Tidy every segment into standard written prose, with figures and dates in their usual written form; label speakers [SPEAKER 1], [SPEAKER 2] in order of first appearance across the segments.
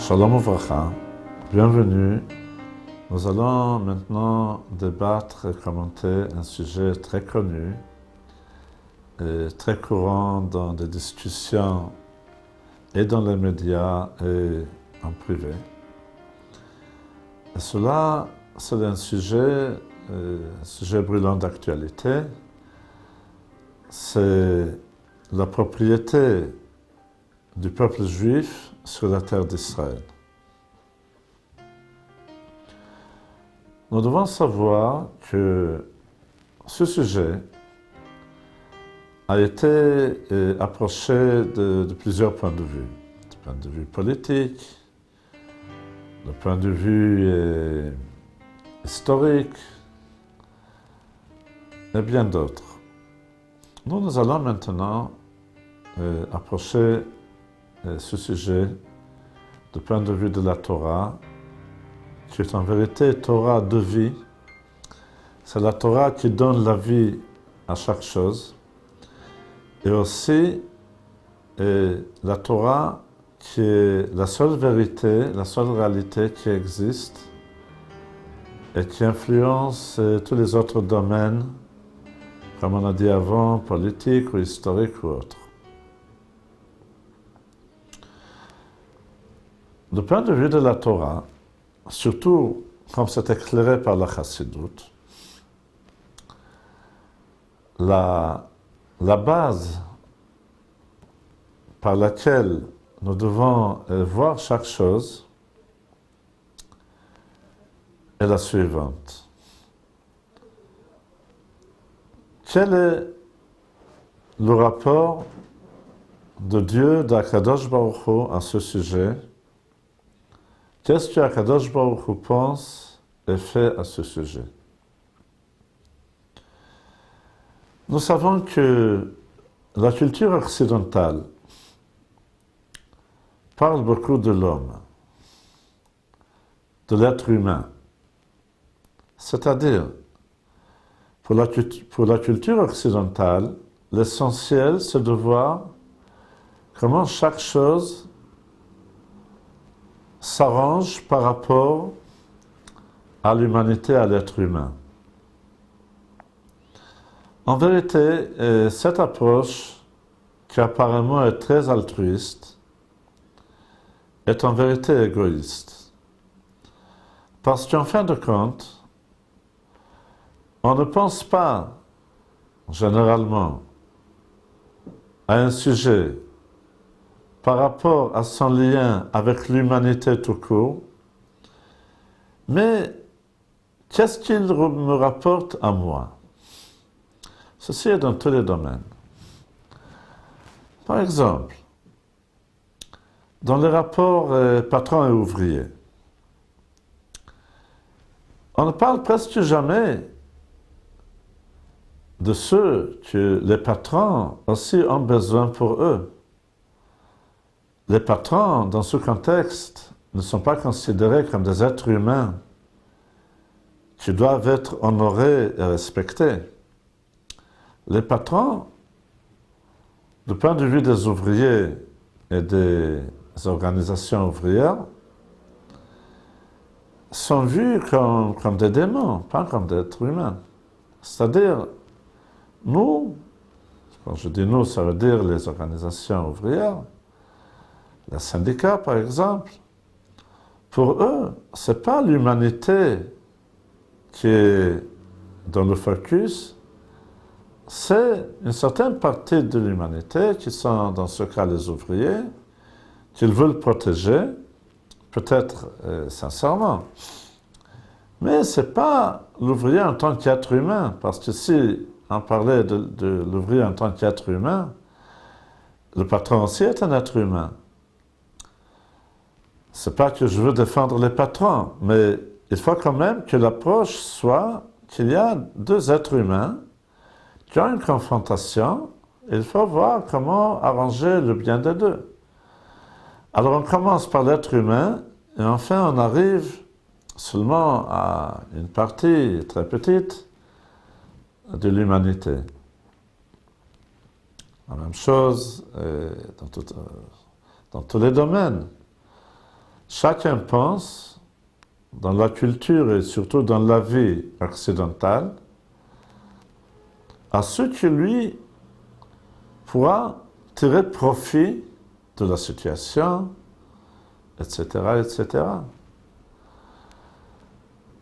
[SPEAKER 1] Shalom Uvracha, bienvenue. Nous allons maintenant débattre et commenter un sujet très connu et très courant dans des discussions et dans les médias et en privé. Et cela, c'est un sujet brûlant d'actualité. C'est la propriété du peuple juif sur la terre d'Israël. Nous devons savoir que ce sujet a été approché de plusieurs points de vue. Du point de vue politique, du point de vue historique, et bien d'autres. Nous allons maintenant approcher ce sujet du point de vue de la Torah, qui est en vérité Torah de vie. C'est la Torah qui donne la vie à chaque chose, et aussi la Torah qui est la seule vérité, la seule réalité qui existe et qui influence tous les autres domaines, comme on a dit avant, politiques ou historiques ou autres. Du point de vue de la Torah, surtout comme c'est éclairé par la Chassidut, la base par laquelle nous devons voir chaque chose est la suivante. Quel est le rapport de Dieu, d'Akadosh Baruch Hu, à ce sujet? Qu'est-ce que Akadosh Baruch Hu pense et fait à ce sujet? Nous savons que la culture occidentale parle beaucoup de l'homme, de l'être humain. C'est-à-dire, pour la culture occidentale, l'essentiel, c'est de voir comment chaque chose s'arrange par rapport à l'humanité, à l'être humain. En vérité, cette approche, qui apparemment est très altruiste, est en vérité égoïste. Parce qu'en fin de compte, on ne pense pas généralement à un sujet par rapport à son lien avec l'humanité tout court, mais qu'est-ce qu'il me rapporte à moi? Ceci est dans tous les domaines. Par exemple, dans les rapports patron et ouvrier, on ne parle presque jamais de ceux que les patrons aussi ont besoin pour eux. Les patrons, dans ce contexte, ne sont pas considérés comme des êtres humains qui doivent être honorés et respectés. Les patrons, du point de vue des ouvriers et des organisations ouvrières, sont vus comme des démons, pas comme des êtres humains. C'est-à-dire, nous, quand je dis nous, ça veut dire les organisations ouvrières, les syndicats, par exemple, pour eux, ce n'est pas l'humanité qui est dans le focus, c'est une certaine partie de l'humanité qui sont, dans ce cas, les ouvriers, qu'ils veulent protéger, peut-être sincèrement. Mais ce n'est pas l'ouvrier en tant qu'être humain, parce que si on parlait de l'ouvrier en tant qu'être humain, le patron aussi est un être humain. C'est pas que je veux défendre les patrons, mais il faut quand même que l'approche soit qu'il y a deux êtres humains qui ont une confrontation, et il faut voir comment arranger le bien des deux. Alors on commence par l'être humain, et enfin on arrive seulement à une partie très petite de l'humanité. La même chose dans tous les domaines. chacun pense, dans la culture et surtout dans la vie occidentale, à ce qui lui pourra tirer profit de la situation, etc., etc.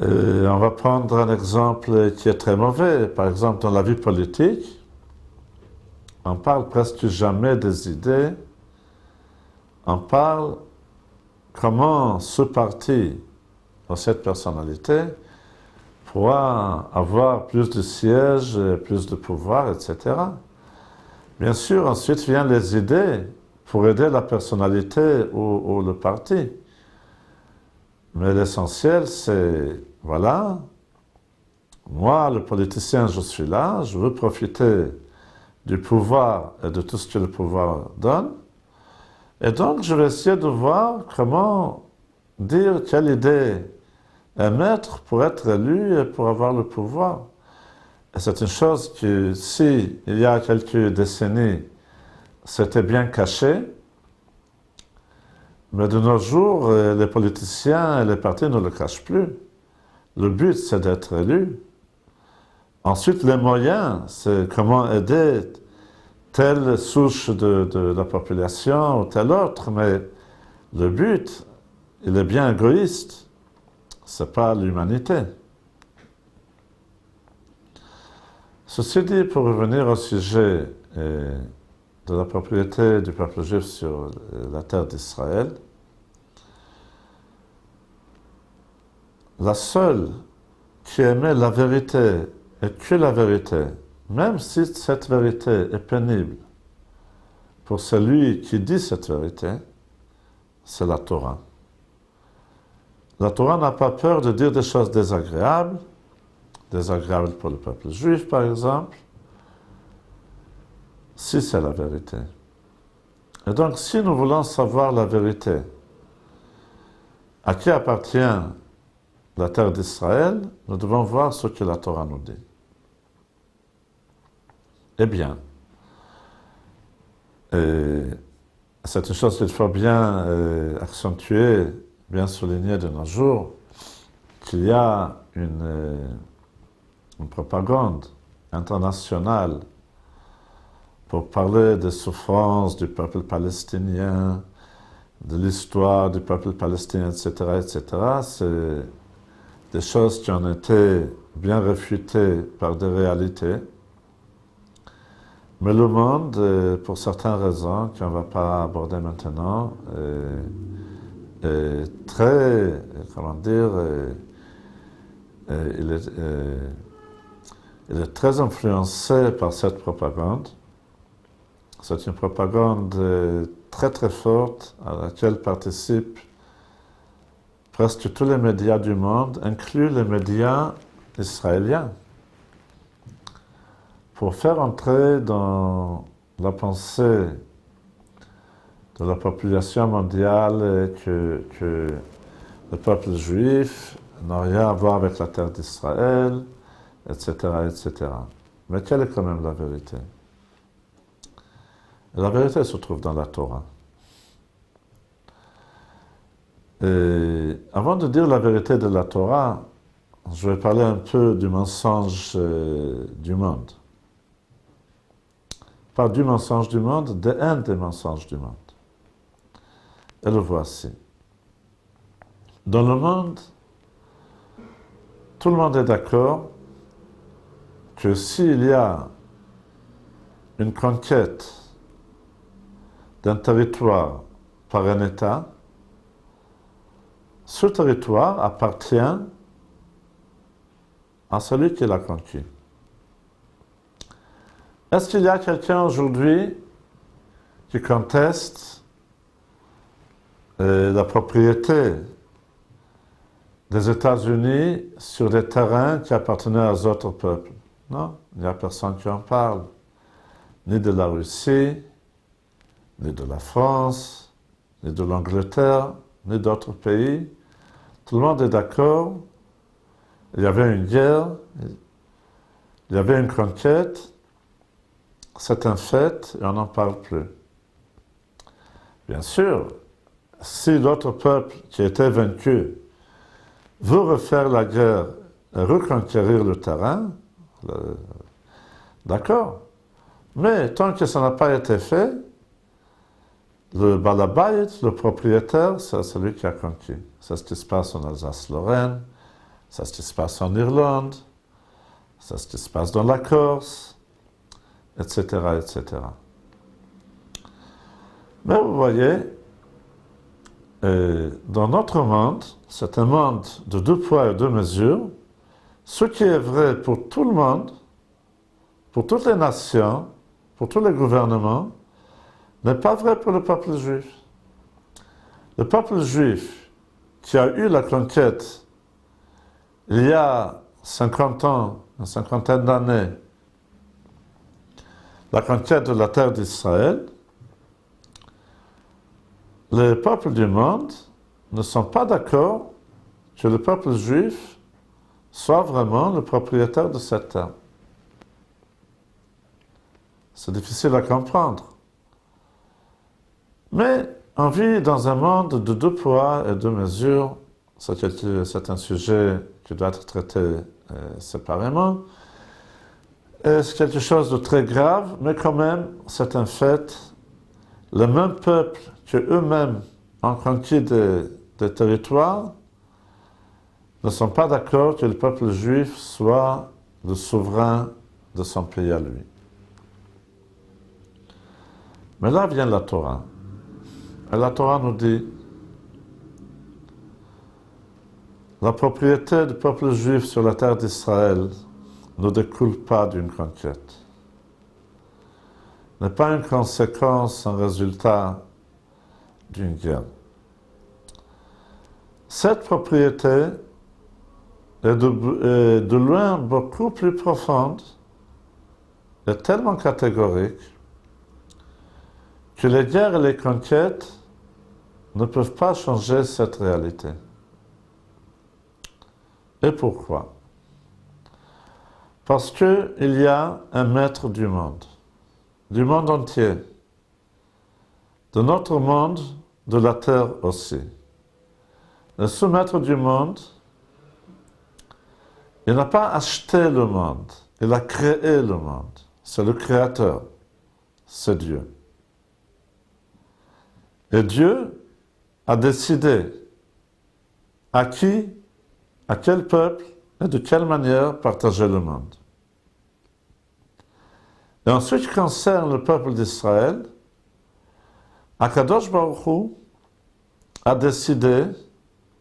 [SPEAKER 1] Et on va prendre un exemple qui est très mauvais. Par exemple, dans la vie politique, on parle presque jamais des idées. On parle comment ce parti ou cette personnalité pourra avoir plus de sièges, plus de pouvoir, etc. Bien sûr, ensuite viennent les idées pour aider la personnalité ou le parti. Mais l'essentiel, c'est, voilà, moi, le politicien, je suis là, je veux profiter du pouvoir et de tout ce que le pouvoir donne. Et donc, je vais essayer de voir comment dire quelle idée émettre pour être élu et pour avoir le pouvoir. Et c'est une chose que, si, il y a quelques décennies, c'était bien caché, mais de nos jours, les politiciens et les partis ne le cachent plus. Le but, c'est d'être élu. Ensuite, les moyens, c'est comment aider telle souche de la population ou telle autre, mais le but, il est bien égoïste. C'est pas l'humanité. Ceci dit, pour revenir au sujet de la propriété du peuple juif sur la terre d'Israël, la seule qui aimait la vérité et que la vérité, même si cette vérité est pénible pour celui qui dit cette vérité, c'est la Torah. La Torah n'a pas peur de dire des choses désagréables pour le peuple juif par exemple, si c'est la vérité. Et donc, si nous voulons savoir la vérité, à qui appartient la terre d'Israël, nous devons voir ce que la Torah nous dit. Eh bien, c'est une chose qu'il faut bien accentuer, bien souligner de nos jours, qu'il y a une propagande internationale pour parler des souffrances du peuple palestinien, de l'histoire du peuple palestinien, etc., etc. C'est des choses qui ont été bien réfutées par des réalités. Mais le monde, pour certaines raisons qu'on ne va pas aborder maintenant, est très, comment dire, il est très influencé par cette propagande. C'est une propagande très très forte à laquelle participent presque tous les médias du monde, inclus les médias israéliens, pour faire entrer dans la pensée de la population mondiale que le peuple juif n'a rien à voir avec la terre d'Israël, etc., etc. Mais quelle est quand même la vérité? La vérité se trouve dans la Torah. Et avant de dire la vérité de la Torah, je vais parler un peu du mensonge du monde. Pas du mensonge du monde, d'un des mensonges du monde. Et le voici. Dans le monde, tout le monde est d'accord que s'il y a une conquête d'un territoire par un État, ce territoire appartient à celui qui l'a conquis. Est-ce qu'il y a quelqu'un aujourd'hui qui conteste la propriété des États-Unis sur des terrains qui appartenaient aux autres peuples? Non, il n'y a personne qui en parle, ni de la Russie, ni de la France, ni de l'Angleterre, ni d'autres pays. Tout le monde est d'accord. Il y avait une guerre, il y avait une conquête. C'est un fait et on n'en parle plus. Bien sûr, si l'autre peuple qui était vaincu veut refaire la guerre et reconquérir le terrain, d'accord. Mais tant que ça n'a pas été fait, le balabait, le propriétaire, c'est celui qui a conquis. C'est ce qui se passe en Alsace-Lorraine, c'est ce qui se passe en Irlande, c'est ce qui se passe dans la Corse, etc., etc. Mais vous voyez, dans notre monde, c'est un monde de deux poids et deux mesures. Ce qui est vrai pour tout le monde, pour toutes les nations, pour tous les gouvernements, n'est pas vrai pour le peuple juif. Le peuple juif qui a eu la conquête il y a 50 ans, une cinquantaine d'années, la conquête de la terre d'Israël, les peuples du monde ne sont pas d'accord que le peuple juif soit vraiment le propriétaire de cette terre. C'est difficile à comprendre. Mais on vit dans un monde de deux poids et deux mesures. C'est un sujet qui doit être traité séparément. Et c'est quelque chose de très grave, mais quand même, c'est un fait. Le même peuple que eux-mêmes ont conquis des territoires ne sont pas d'accord que le peuple juif soit le souverain de son pays à lui. Mais là vient la Torah. Et la Torah nous dit la propriété du peuple juif sur la terre d'Israël ne découle pas d'une conquête. N'est pas une conséquence, un résultat d'une guerre. Cette propriété est de loin beaucoup plus profonde et tellement catégorique que les guerres et les conquêtes ne peuvent pas changer cette réalité. Et pourquoi? Parce qu'il y a un maître du monde entier, de notre monde, de la terre aussi. Le sous-maître du monde, il n'a pas acheté le monde, il a créé le monde. C'est le créateur, c'est Dieu. Et Dieu a décidé à qui, à quel peuple et de quelle manière partager le monde. Et en ce qui concerne le peuple d'Israël, Akadosh Baruch Hu a décidé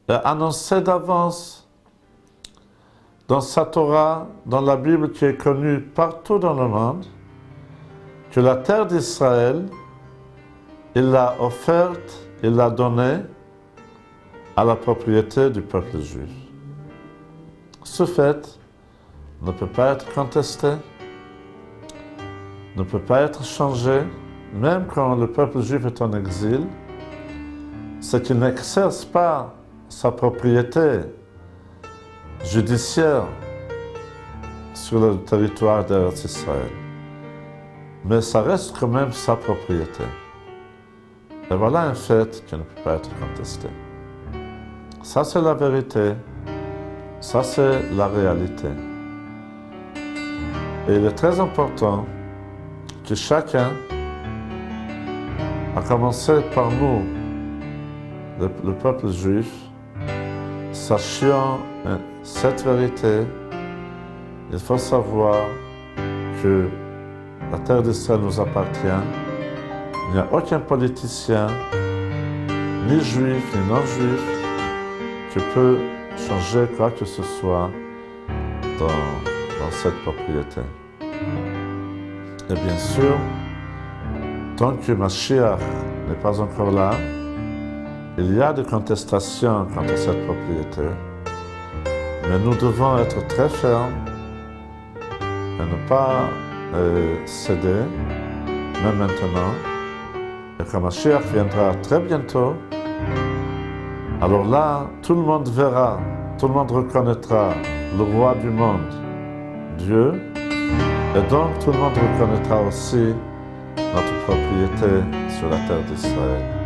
[SPEAKER 1] et annoncé d'avance dans sa Torah, dans la Bible qui est connue partout dans le monde, que la terre d'Israël, il l'a offerte, il l'a donnée à la propriété du peuple juif. Ce fait ne peut pas être contesté, ne peut pas être changé, même quand le peuple juif est en exil, c'est qu'il n'exerce pas sa propriété judiciaire sur le territoire d'Eretz Israël. Mais ça reste quand même sa propriété. Et voilà un fait qui ne peut pas être contesté. Ça, c'est la vérité. Ça, c'est la réalité. Et il est très important que chacun, à commencer par nous, le peuple juif, sachions cette vérité. Il faut savoir que la terre d'Israël nous appartient. Il n'y a aucun politicien, ni juif, ni non-juif, qui peut changer quoi que ce soit dans cette propriété. Et bien sûr, tant que Mashiach n'est pas encore là, il y a des contestations quant à cette propriété, mais nous devons être très fermes et ne pas céder, même maintenant. Et quand Mashiach viendra très bientôt, alors là, tout le monde verra, tout le monde reconnaîtra le roi du monde, Dieu, et donc tout le monde reconnaîtra aussi notre propriété sur la terre d'Israël.